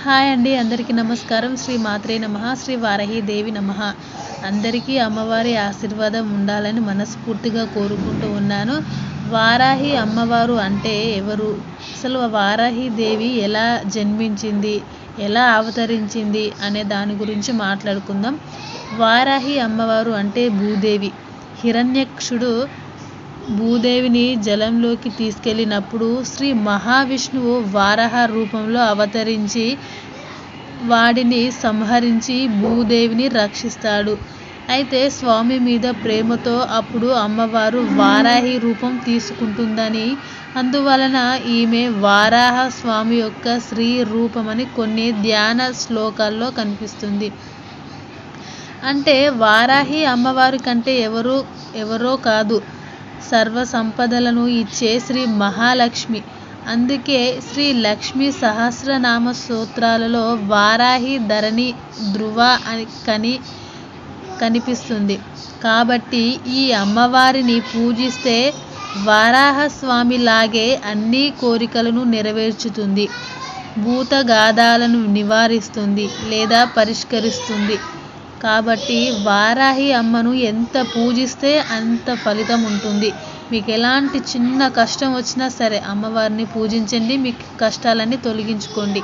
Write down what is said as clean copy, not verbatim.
Hi అండి, అందరికీ నమస్కారం. శ్రీ మాత్రే నమః, శ్రీ వారాహి దేవి నమః. అందరికీ అమ్మవారి ఆశీర్వాదం ఉండాలని మనస్ఫూర్తిగా కోరుకుంటూ ఉన్నాను. వారాహి అమ్మవారు అంటే ఎవరు? అసలు వారాహి దేవి ఎలా జన్మించింది, ఎలా అవతరించింది అనే దాని గురించి మాట్లాడుకుందాం. వారాహి అమ్మవారు అంటే భూదేవి. హిరణ్యక్షుడు భూదేవిని జలంలోకి తీసుకెళ్ళినప్పుడు శ్రీ మహావిష్ణువు వారాహ రూపంలో అవతరించి వాడిని సంహరించి భూదేవిని రక్షిస్తాడు. అయితే స్వామి మీద ప్రేమతో అప్పుడు అమ్మవారు వారాహి రూపం తీసుకుంటుందని, అందువలన ఈమె వారాహ స్వామి యొక్క శ్రీ రూపమని కొన్ని ధ్యాన శ్లోకాల్లో కనిపిస్తుంది. అంటే వారాహి అమ్మవారి కంటే ఎవరో కాదు, సర్వ సంపదలను ఇచ్చే శ్రీ మహాలక్ష్మి. అందుకే శ్రీ లక్ష్మీ సహస్రనామ స్తోత్రాలలో వారాహి ధరణి ధ్రువ అని కనిపిస్తుంది. కాబట్టి ఈ అమ్మవారిని పూజిస్తే వారాహ స్వామి లాగే అన్ని కోరికలను నెరవేర్చుతుంది, భూతగాదాలను నివారిస్తుంది లేదా పరిష్కరిస్తుంది. కాబట్టి వారాహి అమ్మను ఎంత పూజిస్తే అంత ఫలితం ఉంటుంది. మీకు ఎలాంటి చిన్న కష్టం వచ్చినా సరే అమ్మవారిని పూజించండి, మీ కష్టాలన్నీ తొలగించుకోండి.